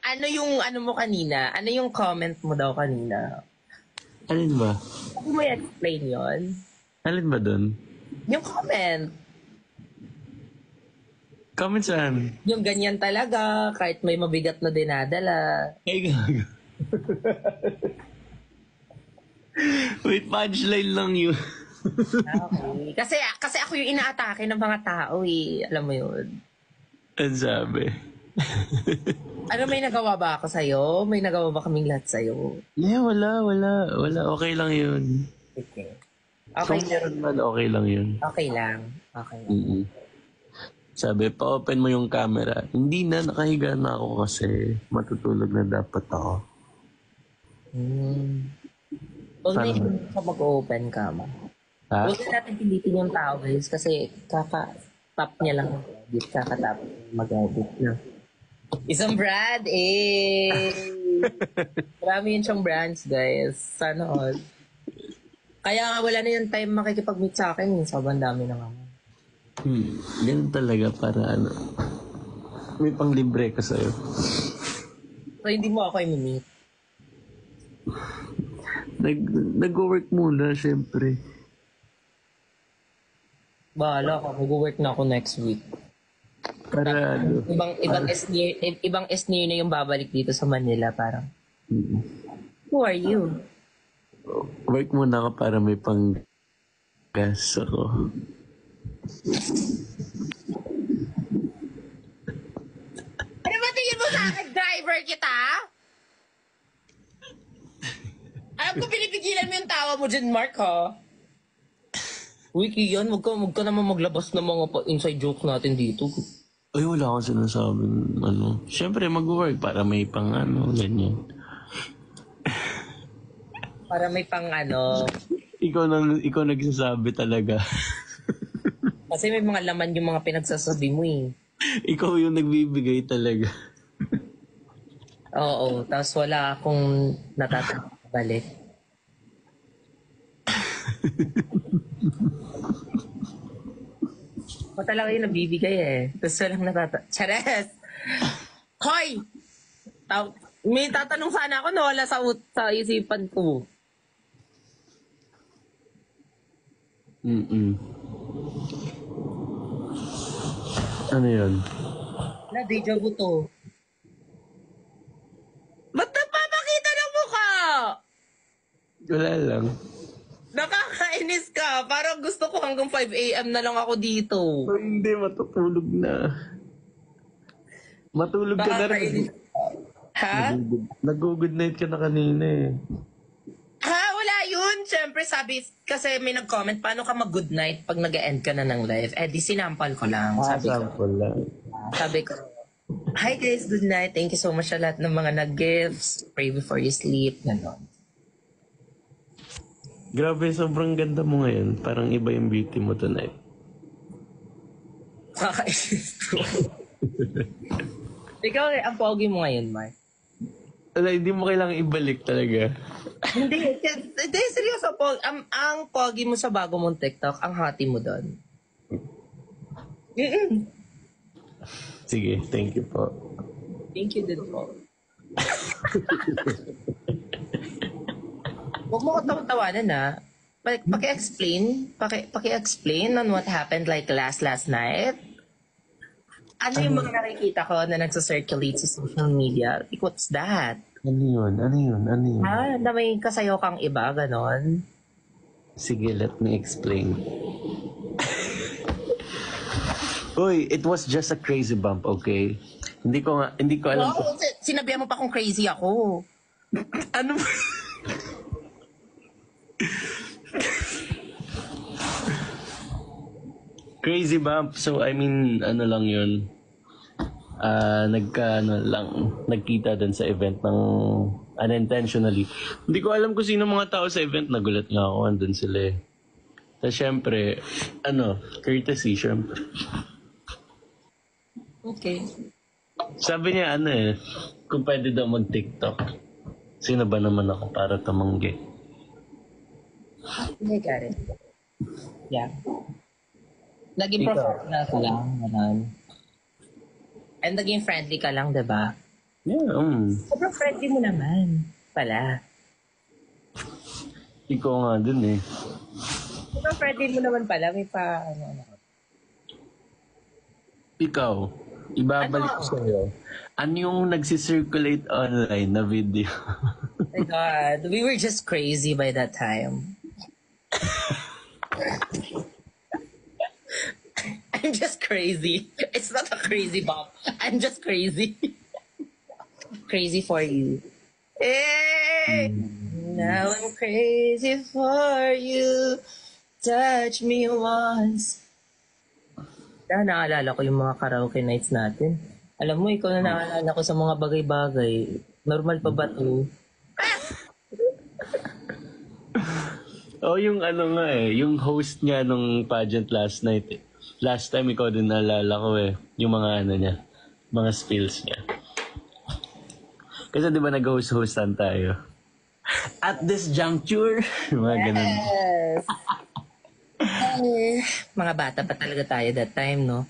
Ano yung ano mo kanina? Ano yung comment mo daw kanina? Alin ba? Pwede mo i-explain yon? Alin ba dun? Yung comment. Comment saan? Yung ganyan talaga, kahit may mabigat na dinadala. Ay, gago. Wait, punchline lang yun. Okay. Kasi ako yung inaatake ng mga tao eh. Alam mo yun. Ang sabi. Ano, may nagawa ba ako sa'yo? May nagawa ba kaming lahat sa'yo? Yeah, wala. Okay lang yun. Okay. Okay Kung lang. meron man, okay lang yun. Okay lang. Okay lang. Mm-mm. Sabi, pa-open mo yung camera. Hindi na, nakahiga na ako kasi matutulog na dapat ako. Huwag na Paano? yung sa mag-open ka mo. Ha? Huwag na natin pilitin yung tao guys kasi kaka-tap niya lang mag-edit. Kaka-tap mag-edit na. Isang brand eh! Marami yun siyang brands guys. Sana all. Kaya nga wala na yung time makikipag-meet sa akin. Sobrang dami na nga. Ganun talaga para ano. May panglibre ka sa'yo. So hindi mo ako i-meet. Nag-work muna, syempre. Bahala ka. Mag-work na ako next week. Para ano. Ibang S-near na yung babalik dito sa Manila. Parang, Mm. who are you? Work muna ka para may pang gas ako. Ano ba tingin mo sa akin? Driver kita? Alam ko pinipigilan mo yung tawa mo dyan, Mark, ha? Uy, Kian, wag ka naman maglabas ng mga inside jokes natin dito. Ay, wala akong sinasabing ano. Syempre, mag-work para may pang ano, ganyan. Para may pang ano. Ikaw nagsasabi talaga. Kasi may mga laman yung mga pinagsasabi mo eh. Ikaw yung nagbibigay talaga. Oo, tapos wala akong natatabalik. Ako talaga yung nabibigay eh. Tapos walang Chares! Hoy! May tatanong sana ako na wala sa isipan ko. Ano yun? Na, deja vu to. Ba't napapakita ng mukha? Wala lang. Nakakainis ka. Parang gusto ko hanggang 5 a.m. na lang ako dito. Oh, hindi, matutulog na. Matulog ka na rin. Nakakainis. Ha? Nag-good night ka na kanina eh. Ha? Wala yun. Siyempre, sabi, kasi may nag-comment, paano ka mag-good night pag nag-end ka na ng live? Eh, di sinampal ko lang. Sample lang. Sabi ko, hi guys, good night. Thank you so much sa lahat ng mga nag-gifts. Pray before you sleep. Ganon. Grabe, sobrang ganda mo ngayon. Parang iba yung beauty mo tonight. Nakakainis ko. Ikaw, ang pogi mo ngayon, Mark. Wala, hindi mo kailangan ibalik talaga. Hindi, seryoso. Ang pogi mo sa bago mong TikTok, ang hati mo doon. Sige, thank you po. Thank you din po. Huwag mo ko tawanan na. Paki-explain on what happened like last night. Ano yung mga nakikita ko na nagsa-circulate sa social media? Like, what's that? Ano yun? Na may kasayo kang iba, ganon? Sige, let me explain. Uy, it was just a crazy bump, okay? Hindi ko alam. Wow, sinabihan mo pa kung crazy ako. Ano ba? Crazy bump. So, I mean, ano lang yun. Nagkita din sa event ng unintentionally. Hindi ko alam kung sino mga tao sa event. Nagulat nga ako. Andun sila eh. So, syempre, courtesy, syempre. Okay. Sabi niya, kung pwede daw mag-TikTok. Sino ba naman ako para tumanggi? I got it. Yeah. Naging Ikaw. professional ka lang, ganon. And naging friendly ka lang, diba? Yeah, Sobrang friendly mo naman pala. ikaw nga dun eh. Sobrang friendly mo naman pala. May pa, ano. Ikaw, ibabalik ko sa'yo. Ano yung nagsisirculate online na video? My God, we were just crazy by that time. I'm just crazy. It's not a crazy bomb. I'm just crazy. Crazy for you. Hey! Now I'm crazy for you. Touch me once. Naalala ko yung mga karaoke nights natin. Alam mo, ikaw na naalala ko sa mga bagay-bagay. Normal pa ba to? Oh, yung ano nga eh, yung host nga nung pageant last night eh. Last time ikaw din naalala ko eh, yung mga ano niya, mga spills niya. Kasi di ba nag-host-hostan tayo? At this juncture, mga ganun. Yes! Ay, mga bata pa talaga tayo that time, no?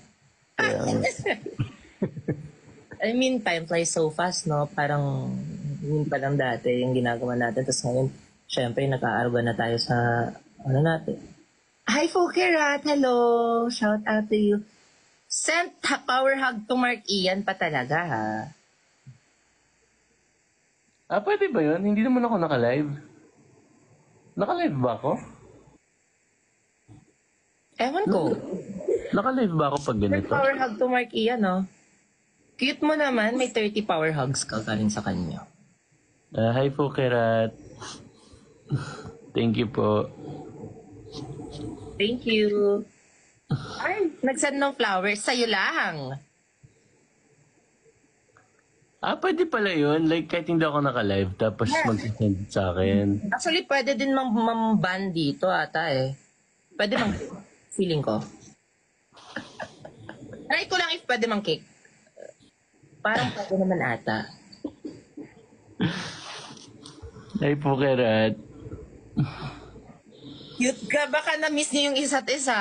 I mean, time flies so fast, no? Parang, yun pa lang dati yung ginagawa natin. Tapos ngayon, syempre, nag-aarba na tayo sa, ano natin. Hi, Fokerat! Hello! Shout out to you. Send power hug to Mark Ian pa talaga, ha? Ah, pwede ba yun? Hindi naman ako naka-live. Naka-live ba ako? Ewan ko. Naka-live ba ako pag Send ganito? power hug to Mark Ian, no? Cute mo naman, may 30 power hugs ka galing sa kanya. Hi po, Kerat. Thank you po. Thank you. Ay, nagsend ng flowers. Sa'yo lang. Ah, pwede pala yun. Like, kahit hindi ako naka-live, tapos mag-send sa akin. Actually, pwede din mam-ban dito ata eh. Pwede mang feeling ko. Try ko lang if pwede mang kick. Parang pwede naman ata. Hi po, Kerat. Cute ka. Baka na-miss niyo yung isa't isa.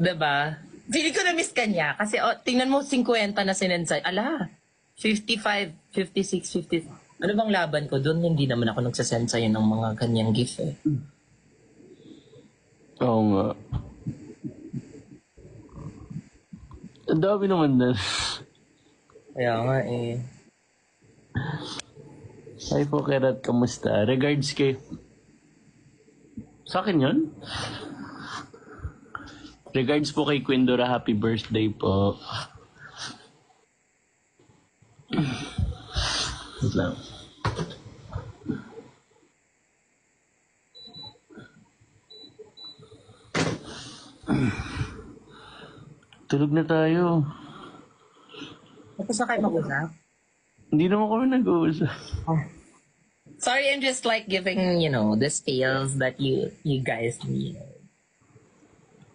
Diba? Feeling ko na-miss ka niya. Kasi tingnan mo, 50 na sinensay. Ala, 55, 56, 50. Ano bang laban ko doon? Hindi naman ako nagsasend sa'yo ng mga kanyang gift eh. Oo nga. Ang dami naman na. Kaya nga eh. Hi po, Kerat. Kamusta? Regards kay... Sa akin yun? Regards po kay Quindora. Happy birthday po. Wait lang. Tulog na tayo. Tapos na kayo mag-usap? Hindi naman kami nag-uusap. Sorry, I'm just like giving, you know, the skills that you guys need.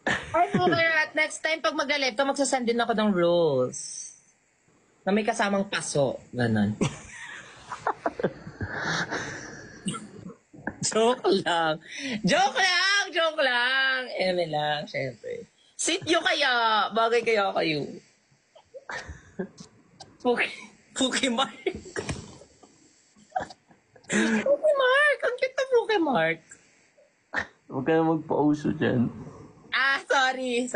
Ay, at next time pag mag-live ka, magsasend din ako ng rules. Na may kasamang paso. Ganon. Joke lang. Joke lang! Joke lang! Eme lang, syempre. Sityo kaya. Bagay kaya kayo. Puki Mark. Puki Mark! Ang cute na Puki Mark. Huwag ka na magpa-uso dyan. Ah, sorry.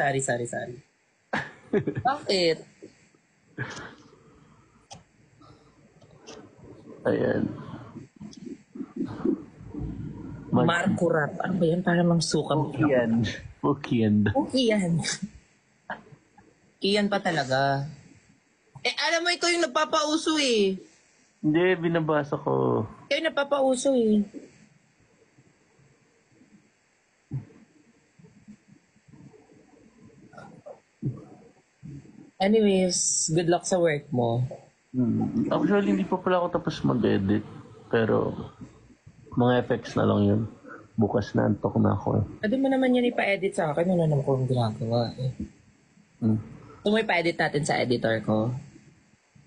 Bakit? Ayan. Marco Rap. Ano ba yan? Para mang sukam. Pukian. Kian. Kian pa talaga. Eh, alam mo, ikaw yung nagpapauso eh. Hindi, binabasa ko. Ikaw yung nagpapauso eh. Anyways, good luck sa work mo. Actually, hindi pa pala ako tapos mag-edit. Pero, mga effects na lang yun. Bukas na antok na ako eh. Pwede mo naman yan ipa-edit sa akin. Ano naman ko ang ginagawa eh. So, may pa-edit natin sa editor ko.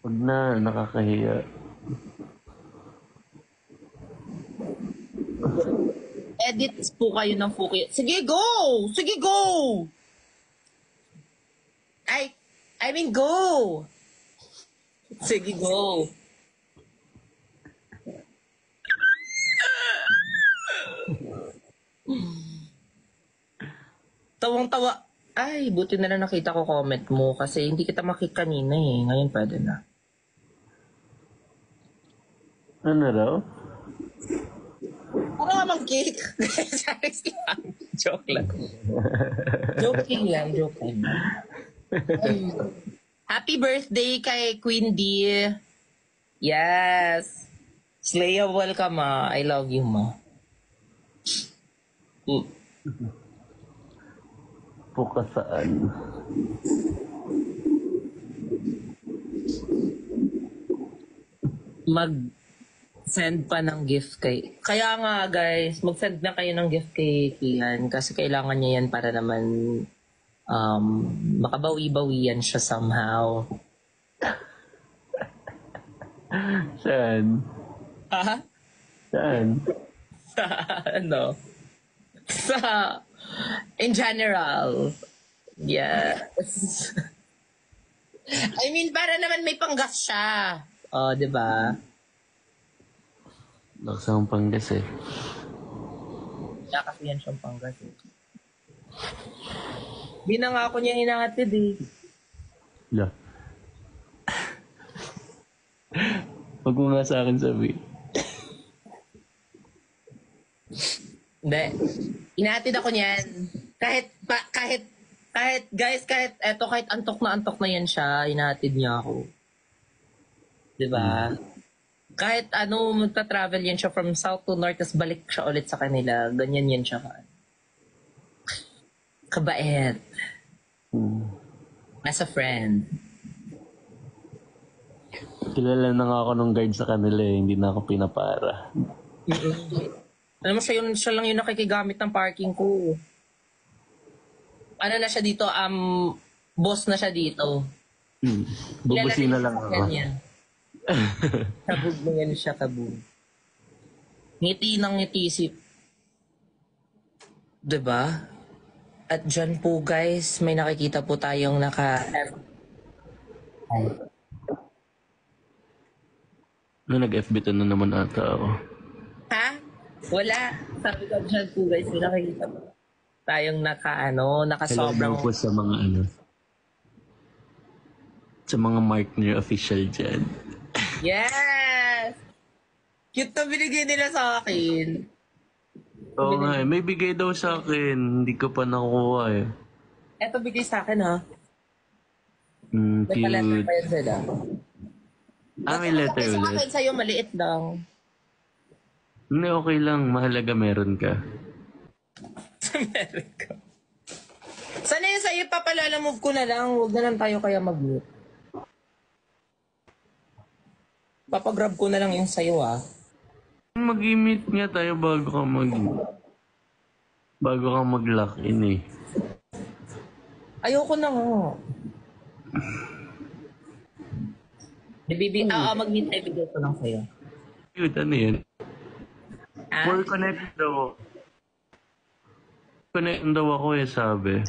Huwag na, nakakahiya. Edit po kayo ng Fuki. Sige, go! Sige, go! I mean, go! Sige, go. Tawang-tawa. Ay, buti na lang nakita ko comment mo kasi hindi kita makita kanina eh. Ngayon pwede na. Ano raw? Para nga mag-cake. Joke lang. Joking lang. Ay. Happy birthday kay Queen D. Yes. Slaya, welcome ma. I love you ma. Puka saan? Mag-send pa ng gift kay... Kaya nga guys, mag-send na kayo ng gift kay Kian kasi kailangan niya yan para naman makabawi-bawian siya somehow. Saan? Ha? Saan? Sa ano? Sa... In general. Yes. I mean, para naman may panggas siya. Oh, di ba? Laksang panggas eh. Kaya kasi yan siyang panggas eh. Di na nga ako niya hinahatid eh. La. Huwag mo nga sa akin sabi. Hindi. Hinahatid ako niyan. Kahit antok na yan siya, hinahatid niya ako. Diba? Kahit magta-travel yan siya from south to north, tas balik siya ulit sa kanila. Ganyan yan siya. Kabait. As a friend. Kilala na nga ako nung guard sa kanila eh. Hindi na ako pinapara. Alam mo, siya lang yung nakikigamit ng parking ko. Ano na siya dito, boss na siya dito. Bubusin na lang ako. Kabog mo yan siya, kabog. Ngiti ng ngiti diba? At dyan po guys, may nakikita po tayong Nag-FB to na naman ata ako. Ha? Wala. Sabi ko dyan po guys, may nakikita po tayong nakasobrang... Hello po sa mga sa mga Markner official dyan. Yes! Cute na binigay nila sa akin. Oo nga eh. May bigay daw sa akin. Hindi ko pa nakuha eh. Eto bigay sa akin ha. May Cute. paletter pa yan sila. May letter Sa ulit. akin sa'yo, maliit lang. Hindi, okay lang. Mahalaga meron ka. Meron ka. Sana yun sa'yo, papalalamove ko na lang. Huwag na lang tayo kaya mag-meet. Papagrab ko na lang yung sa'yo Mag-meet nga tayo bago ka mag-lock in eh. Ayoko na nga. Mag-meet na ibigay ko lang sa'yo. Cute, ano yun? For connect daw. Connect daw ako eh, sabi.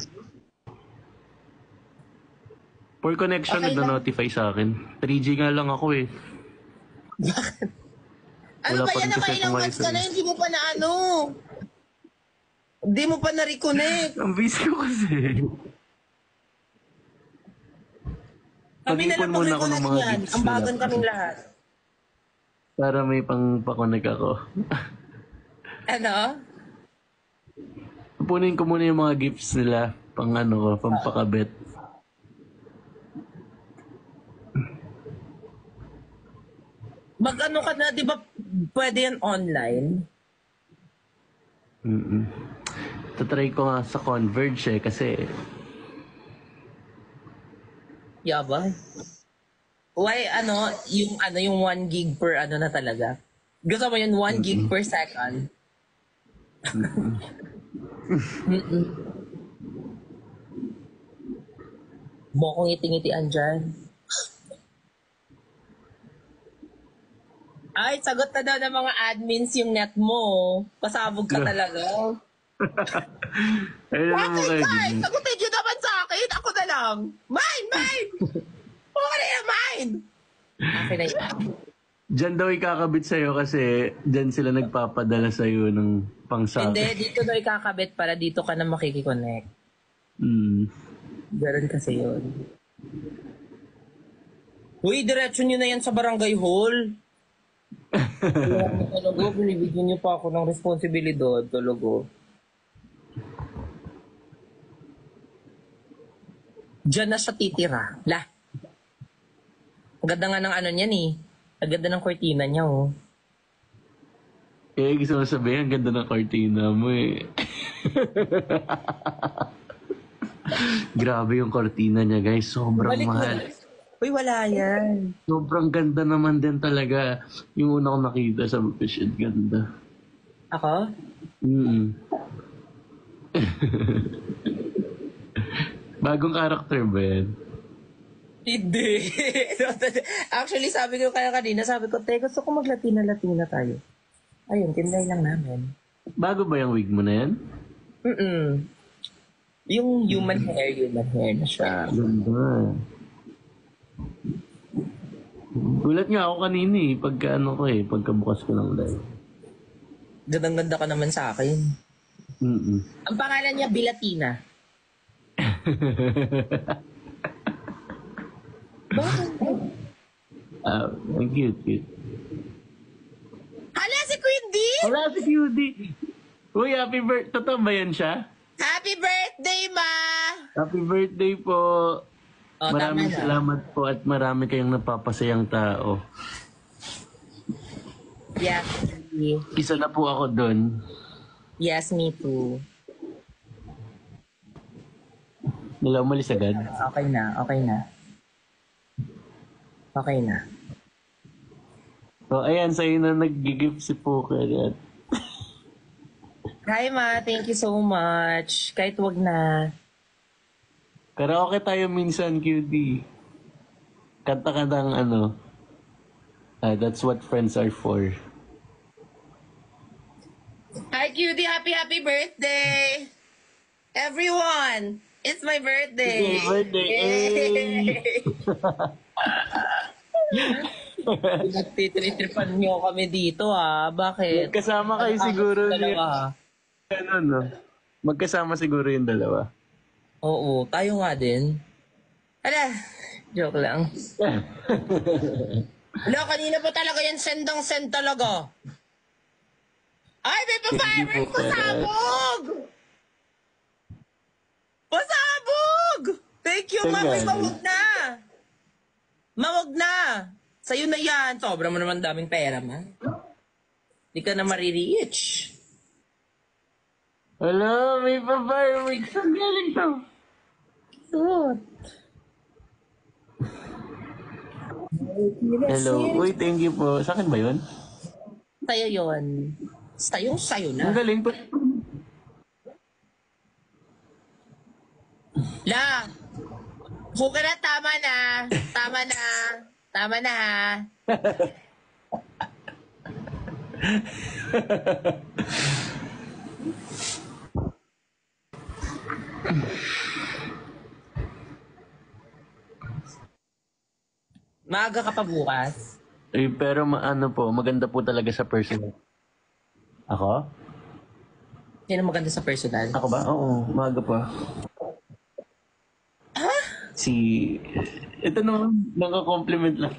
For connection, Okay nag-notify sa akin. 3G nga lang ako eh. Bakit? Ano Wala ba pa yan rin naman? kasi Ilang akong months ka na, wifi. hindi mo pa na Hindi mo pa na-reconnect. Ang busy ko kasi. Kami na lang Mag-ipon muna ako ng mag-reconnect mga yan. gifts Ang nila. bagan kaming lahat. Para may pang-pakonek ako. Ano? Pupunin ko muna yung mga gifts nila. Pampakabet. Mag-ano ka na, di ba pwede yan online? Tatry ko nga sa Converge eh, kasi Yaba. Why, yung 1 gig per na talaga? Gusto mo yun, 1 gig per second? Mo kong ngiti-ngitian dyan. Ay, sagot na daw ng mga admins yung net mo. Pasabog ka talaga. ayun naman Bakit, kayo guys? din. Sagutin nyo naman sa akin. Ako na lang. Mine! Okay na yan, mine! Akin na yun. Diyan daw ikakabit sa'yo kasi diyan sila nagpapadala sa'yo ng pangsakit. Hindi, dito daw ikakabit para dito ka na makikiconnect. Ganun kasi yun. Uy, diretso nyo na yan sa barangay hall. Talaga, binibigyan nyo pa ako ng responsibilidad. Talaga. Diyan na siya titira. Lah. Ang ganda nga ng ano niyan eh. Ang ganda ng kortina niya oh. Eh, gusto mo sabihin, ang ganda ng kortina mo eh. Grabe yung kortina niya guys. Sobrang Balik mo. mahal. Uy, wala yan. Sobrang ganda naman din talaga. Yung una ko nakita sa shit, ganda. Ako? Bagong karakter ba yan? Hindi. Actually, sabi ko kaya kanina, sabi ko, te, gusto ko mag-Latina-Latina tayo. Ayun, tinlay lang namin. Bago ba yung wig mo na yan? Yung human hair na siya. Ganda. Gulat nga ako kanina eh, pagka ano ko eh, pagkabukas ko ng live. Gandang-ganda ka naman sa akin. Ang pangalan niya, Bilatina. Bakit? Ang cute. Hala, si Queen D! Wala si cutie. Uy, happy birthday. Totoo ba yan siya? Happy birthday, Ma! Happy birthday po. Oh, Maraming tama na. salamat po at marami kayong napapasayang tao. Yeah. Isa na po ako doon. Yes, me too. Nila umalis agad. Okay na. So, ayan, sa'yo na nag-gift si Poker. Hi, Ma. Thank you so much. Kahit wag na. Karaoke tayo minsan, QD. Kanta ka ng ano. That's what friends are for. Hi, cutie. Happy birthday! Everyone! It's my birthday! Happy birthday! Nagtitripan niyo kami dito, ah. Bakit? Magkasama kayo siguro Dalawa. ano, no? Magkasama siguro yung dalawa. Oo, tayo nga din. Ala, joke lang. Ala, kanina pa talaga yan, send talaga. Ay, may pa-firework! Pasabog! Pasabog! Thank you, Saan Mami. galing? Mawag na! Sa'yo na yan. Sobra mo naman daming pera, ma. Di ka na marireach. Hello, may pa-fireworks. Ang galing to. Cute. Hello. Uy, thank you po. Sa akin ba yun? Sa'yo yun. Sayo Ang na. galing po. La! Huwag na, tama na. Tama na, ha. Maaga ka pa bukas. Eh, pero ano po, maganda po talaga sa personal. Ako? Yan ang maganda sa personal. Ako ba? Oo, maaga pa. Ito naman, naka-compliment lang.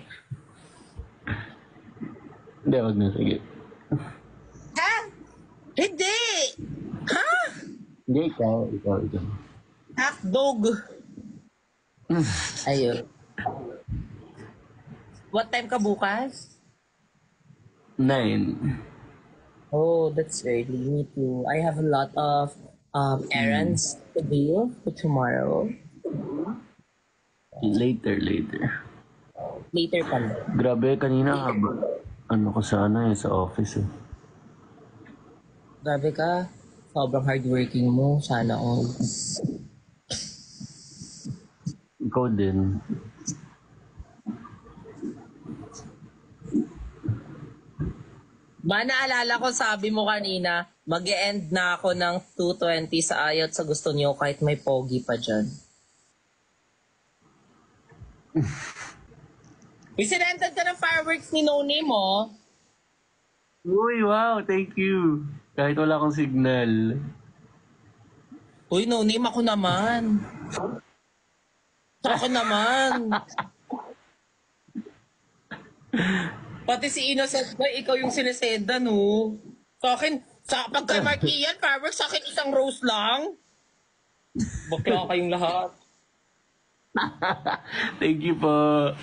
Hindi, wag na, sige. Ha? Hindi! Ha? Hindi, ikaw. Hotdog. Ayun. What time ka bukas? 9. Oh, that's early. Me too. I have a lot of errands to do for tomorrow. Later. Later pa na. Grabe, kanina haba. Ano ko sana sa office eh. Grabe ka. Sobrang hardworking mo. Sana all. Ikaw din. Ba, naalala ko, sabi mo kanina, mag-e-end na ako ng 2:20 sa ayot sa gusto niyo kahit may pogi pa dyan. Isinentan ka ng fireworks ni No Name, oh. Uy, wow, thank you. Kahit wala akong signal. Uy, No Name, ako naman. Ako naman. Pati si Innocent Boy, ikaw yung sinesenda, no? Sa akin, pag kay Mark Ian, fireworks, sa akin isang rose lang. Bakla kayong lahat. Thank you po.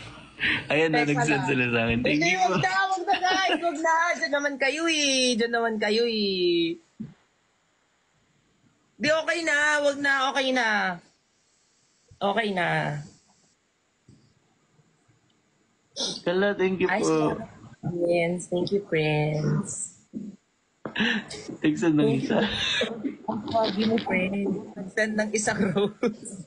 Ayan na, Teka nag-send lang. sila sa akin. Thank Hindi, you po. wag na, guys. Wag na. Diyan naman kayo eh. Diyan naman kayo eh. Di, okay na. Wag na, okay na. Okay na. Kala, thank you Ay, po. friends. Thank you, friends. Thanks na ng isa. Ang pagi mo, friend. Send ng isang rose.